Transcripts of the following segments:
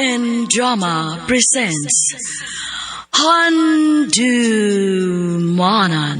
RN Drama presents Handumanan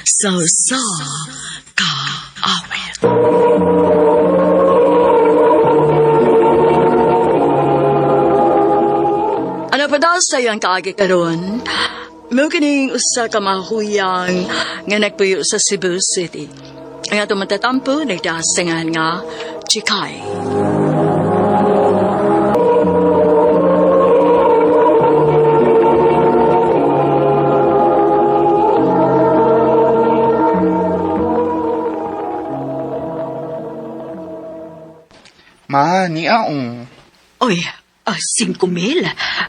So Sa Ka Awit. Ano pa daw sa iyang kaagi karon? Mukining usa ka mahuyang nga nagpuyo sa Cebu City. Ang atong matatampo nagdasingan nga Chikay. Ma, niaong. Oy, 5,000.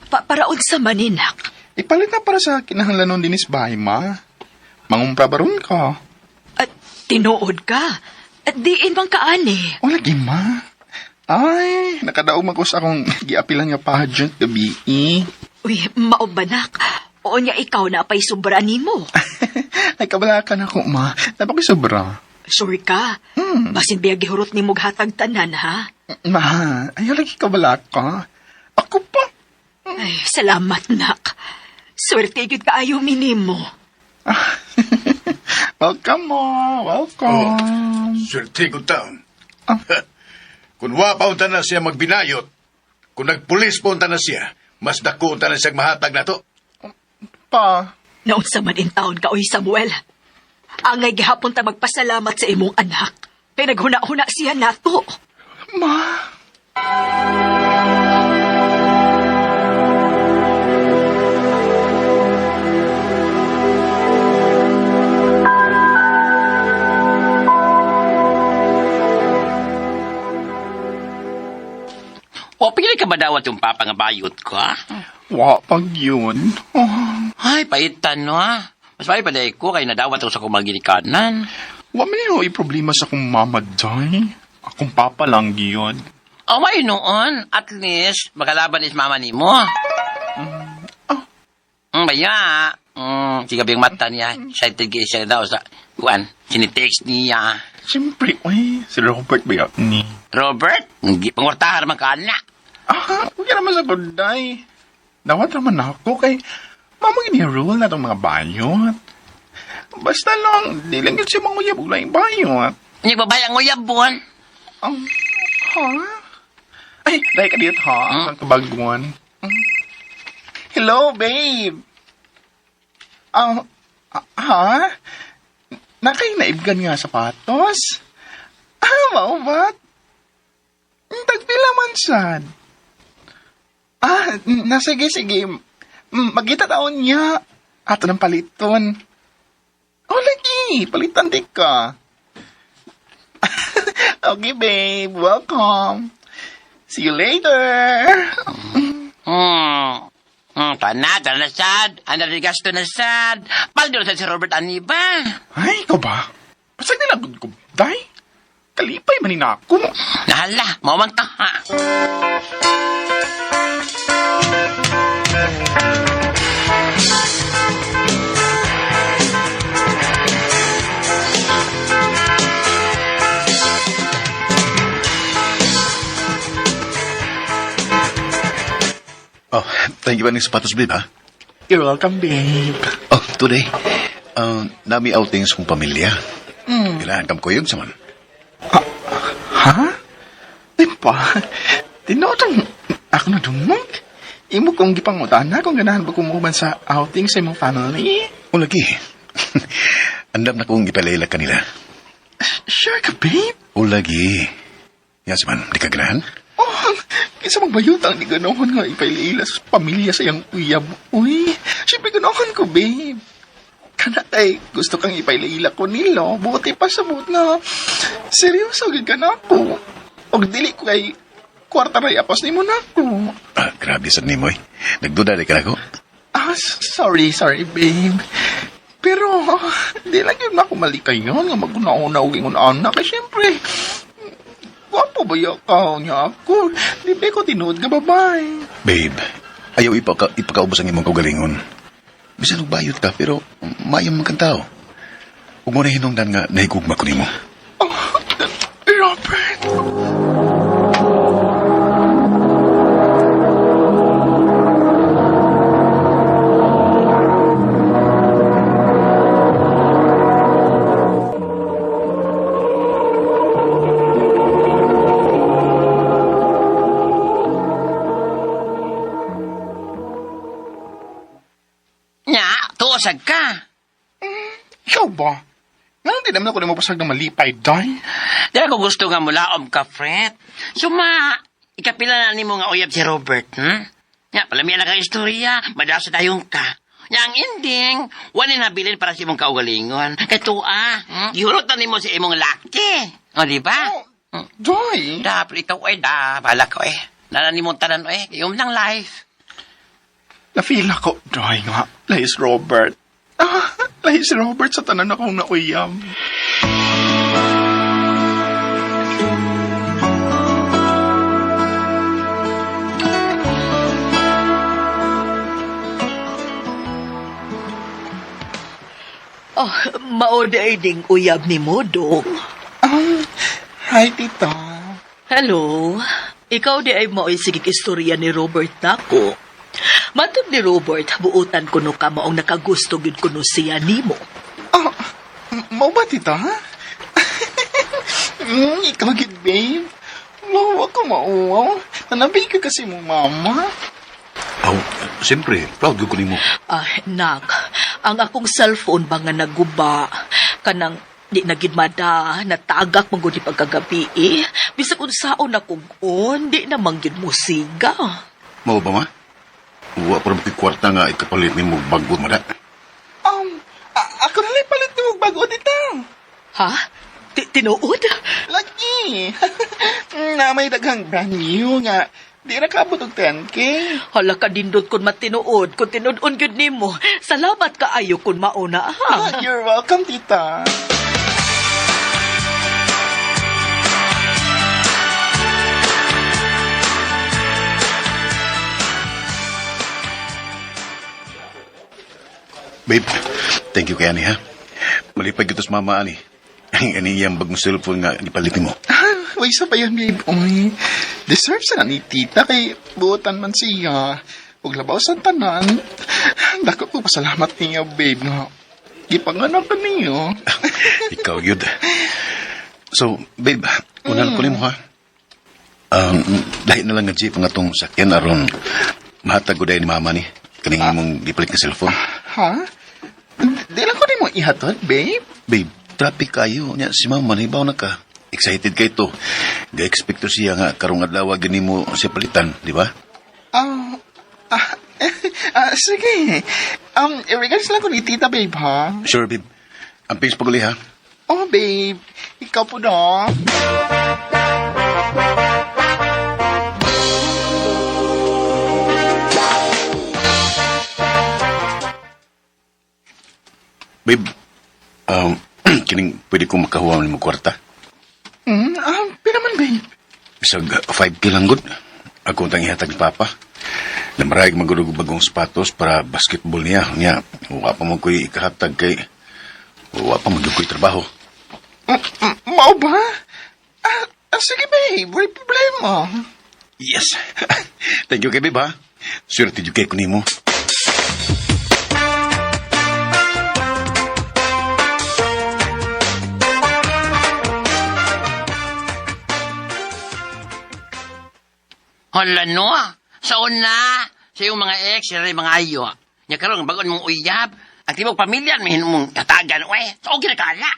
Paraod sa maninak. Ipalit na para sa kinahanglanon dinis bahay, ma. Mangumpra baron ka. At tinuod ka. At diin bang kaani? O lagi, ma. Ay, nakadaog man ko sa akong giapilan nga pageant gabi. Uy, maobanak. O niya ikaw na pa'y sobra nimo. Ay, kabalakan ako, ma. Napakisobra. Sure ka? Basin biya gihurot ni mo hatag tanan, ha? Ma, ayaw lagi kabalaka. Ako pa. Ay, salamat, nak. Swerte gid kaayo minimo. Welcome, ma. Welcome. Swerte ko taon. Kung wa pa unta na siya magbinayot, kung nagpulis pa unta na siya, mas dako unta na siyang mahatag na to. Pa. Naunsa man in taon ka, oy Samuel. Angay gihapon ta magpasalamat sa imong anak. Kay naghuna-huna siya nato. Ma. O, pili ka ba dawat yung papa nga bayot ko, ha? Wa pag yun. Ay, paitan, no, ha? Mas pali pa dahil ko, kaya nadawat ako sa kumaginikanan. Wa man yun i-problema sa akong mama, day. Akong papa lang yun. O, may noon. At least, magalaban is mama ni mo. Baya, sigabi yung mata niya. Excited kayo siya daw sa, kuan, sinitext niya. Siyempre, ay, si Robert ba yan ni? Robert, pangwartahan naman ka na. Huwag ka naman sa kunday. Dawat naman ako kay mamang ini-rule na itong mga bayot. Basta lang, di lang yun siya manguyab o lang yung bayot. Hindi ba bayang nguyab, buwan? Ha? Ay, dahil ka dito ha, ang kabaguan. Hello, babe. Ha? Nakainaibgan nga sapatos? Mao ba't? Tagpila man sad. Sige. Magkita taon niya. Ato ng paliton. Lagi. Palitan di ka. Okay, babe. Welcome. See you later. Tana na sad. Ano rin gasto na sad. Paldo sa si Robert Aniba. Ay, ikaw ba? Pasag nilagod ko, day? Kalipay manin ako. Nahala, mawang ta, ha? Oh, thank you ba ng sapatos, babe, ha? You're welcome, babe. Oh, today, nami outings kong pamilya. Kailangan kam kuyog sa man. Ha? Di pa? Tinotang ako na dumag. Imo kong gipangutan na kung ganahan ba kumuman sa outing sa imong family. O lagi. Andam na kong ipalayla kanila. Sure ka, babe? O lagi. Yes, man, di ka ganahan? Kaysa magbayutang di ganoon nga ipailila sa pamilya sa iyang uyab. Uy, siyempre ganoon ko, babe. Kana ay gusto kang ipailila ko nilo. Buti pa sa buot na seryoso gid ka na ako. Og dili ko kay kwarta ray apos nimo na ako. Grabe sa ni moy. Nagduda di ka na ko? Sorry, babe. Pero, di lang yun ako malikay nga nga mag-una-una og ingon anak. Kaya siyempre, wapo ba ka niya ako? Di ba ko tinuod nga babae? Babe, ayaw ipakaubos ang imong kaugalingon. Bisan og bayot ka, pero mayang magkantao. Huwag mo na hinungdan nga nahigugma ko nimo. Robert! mapasag ka. Ikaw ba? Ngayon din naman ako na mapasag na malipay, day. Di ako gusto nga mulaom ka, Fred. Suma, ikapila na ni mo nga uyab si Robert, Nga, palamihan na kang istorya, madasa tayong ka. Nga, ang ending, wala nabilin para sa imong kaugalingon. Katua, gihurot na ni mo sa imong laki. O, di ba? Day. Dapat ikaw, bala ko, Nalani mo tanan, yung lang life. Na-feel ako, day nga. Lahis Robert. Lahis Robert sa tanan akong nauyam. Oh, maode ay ding uyab ni mo, Dong. Hi, tita. Hello. Ikaw di ay mao'y sigig istorya ni Robert nako. Matod ni Robert, buutan ko no ka maong nakagusto gid ko no siya nimo. Mau ba, tita? Ikaw gid, babe. Lawa ka mauwaw. Nanabay ka kasi mo, mama. Oh, siyempre, proud ko nimo. Nak, ang akong cellphone ba nga naguba, kanang di nagidmada, natagak manggod di pagkagabi Bisag unsaon akong di na manggid musiga. Mao ba ma? Wa pa rin kwarta nga ikapalit nimo bago mada. Ako na lang palit mo bago, tita. Ha? Tinuod? Lagi. Na may daghang brand new nga. Di na kaabot og 10K. Hala ka dindot kun matinuod, kun tinuod gyud nimo. Salamat kaayo kun mauna ha. You're welcome, tita. Babe, thank you kay ani ha. Malipay kita sa mama ani. Ang aniyang bagong cellphone nga gipalit mo. Way sa pa yan, babe. Oy, deserve sa na ni tita kay buotan man siya. Huwag labaw sa tanan. Dako po pasalamat niya, babe, nga. Ipanganak ka niyo. Ikaw yun. So, babe, unan ko nimo ha. Dahil na lang nga jeep nga itong sakyan aron mahatag ko dahil ni mama ni. Kaning mong gipalit ka cellphone. Ha? Di lang ko ni mo ihatod, babe. Babe, traffic kayo. Nya, si mama na ibaw na ka. Excited ka ito. Ga-expect to siya nga karong adlaw gani mo siya palitan, di ba? Sige. I-regards lang ko ni tita, babe, ha? Sure, babe. Ang pings paguli ha. Oh, babe. Ikaw po na. Babe, kining pwede kong makahuwa mo kwarta. Pinaman, babe. Bisag 5K lang good. Ako tang ihatag ni Papa. Namarayag magulog bagong sapatos para basketball niya. Nya, wa pa mo ko'y ikahatag kay wa pa mo ko'y trabaho. Mao ba? Sige, babe. Wala problema. Yes. Thank you kay babe ha. Swerte yung kay kunimo. Hala no, sa una, sa iyong mga ex, sa mga ayo. Nya karon bagon mong uyab, ang tibok pamilya, may mong katagan, so okay na kala.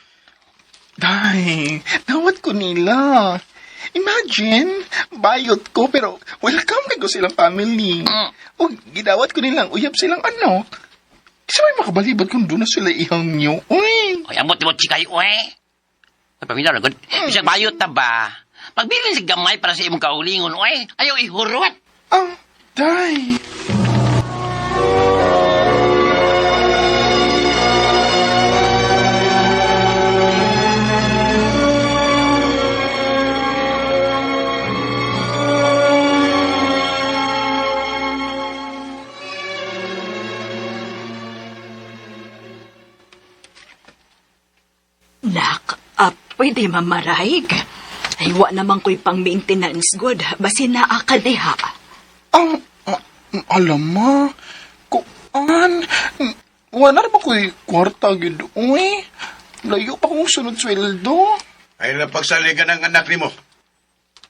Day, nawat ko nila. Imagine, bayot ko pero welcome ko silang family. O gidawat ko nilang uyab silang anak. Isa may makabalibad kung doon na sila ihang nyo. Uy! Ay, amot-amot si kayo, Ay, pamilya, ragod. Bisag bayot na ba? Magbilin si gamay para sa imong kaulingon, ayaw ihurot. Day. Nak, pwede mamaraig. Ay, wa naman ko'y pang-maintenance good. Basi naa ka diha. Alam mo, kuan, wala na ba ko'y kwarta gid, uy? Layo pa kong sunod sweldo. Ay napagsaligan ng anak ni mo.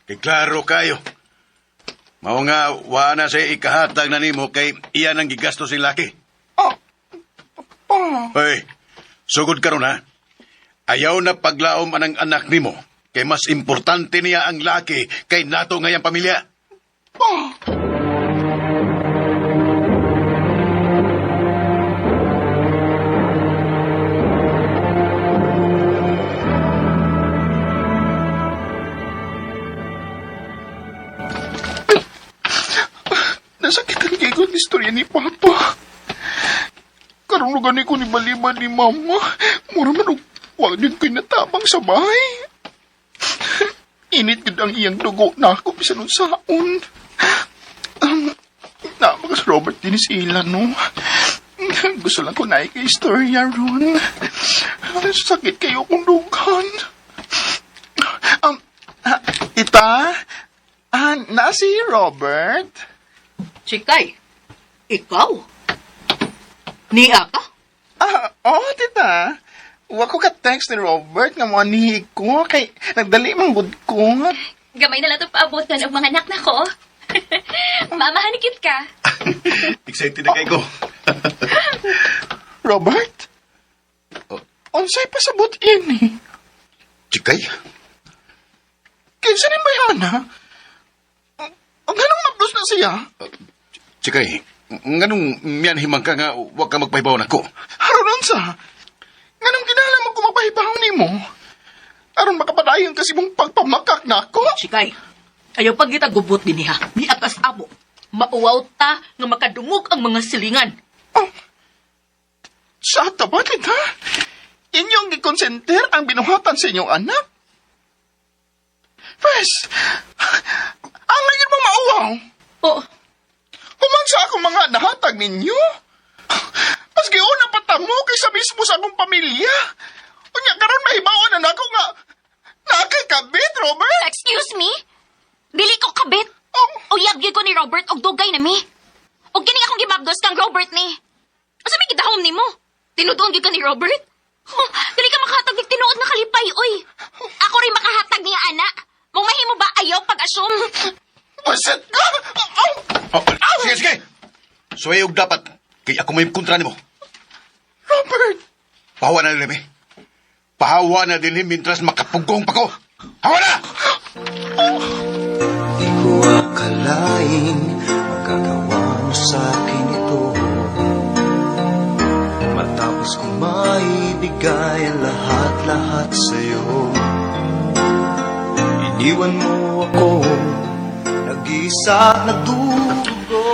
Kay klaro kayo. Mao nga, wa na sa ikahatag na nimo kay iyan ang gigasto si laki. Hoy, sugod karon ha. Ayaw na paglaom anang anak nimo. Kay mas importante niya ang laki kay nato ngayang pamilya. Nasakitan kay ko ang istorya ni Papa. Karulugan ko ni baliban ni Mama. Mura man og wag din ko'y natabang sa bahay. Init gid ang iyang dugo na ako bisan unsaon. Napakas Robert din sila, no? Gusto lang ko na kay istorya ron. Sakit kayo kong dugan. Ita, na si Robert? Chikay, ikaw? Niya ka? Tita. Wa ko ka-text ni Robert nga mo anihi ko. Kay nagdali man gud ko. Gamay na lang ito paabotan ang mga anak na ko. Mamahanikit ka. Excited na kay ko. Robert? Unsay pasabot ini? Chikay, Kinsa ni bayana? Ang ganong mabdos na siya? Chikay, nganong miyan himang ka nga wag ka magpahibaw nako. Haron sa? Ganong ginala mo kung mapahibaw ni mo? Aron makapadayon kasi mong pagpamakak na ako? Chikay, ayaw pag kita gubot din niya. Ni atas amo. Mauwaw ta nga makadungog ang mga silingan. Sa tabalit ha? Inyong gikonsenter ang binuhatan sa inyong anak? Pwes, ang lagyan mong mauwaw. Oh, Humang sa akong mga nahatag ninyo. Mas giuna patamo kaysa mismo sa akong pamilya. Unya karon mahibawan na ako nga nakay kabit, Robert. Excuse me? Dili ko kabit. Uyab gyud ko ni Robert og dugay na mi. Og kini akong gibabdos kang Robert ni. Asa may gidahom nimo? Tinuduon gyud ka ni Robert? Dili ka makahatag ng tinuod na kalipay, oy. Ako rin makahatag niya, ana. Mong mahimo ba ayaw pag-assume? Basit ka! Sige, sige. Suwayog dapat. Kay ako may kontra nimo. Robert! Pahawa na din, pahawa na din mintras makapugong pa ko. Hawa na! Di ko akalain magagawa mo sa akin ito. Matapos kong maibigay ang lahat-lahat sa'yo, iniwan mo ako, nag-isa at nagdugo.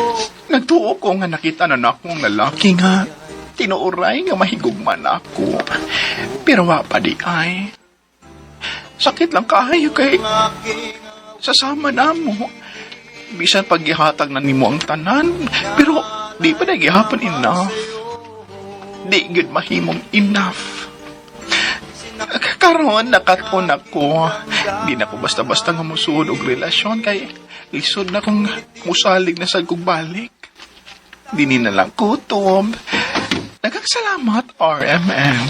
Nagtuo ko nga nakita na akong lalaki nga tinuuray nga mahigugman ako. Pero wa pa di ay. Sakit lang kayo kay sasama na mo. Bisan paggihatag na nimo ang tanan, pero di pa nagihapon enough. Di gud mahimong enough. Karon nakaton ako. Di na ko basta-basta nga musuod og relasyon kay lisod na kong musalig na sa kong balik. Di ni na lang kutob. Nagkagsalamat, RMM.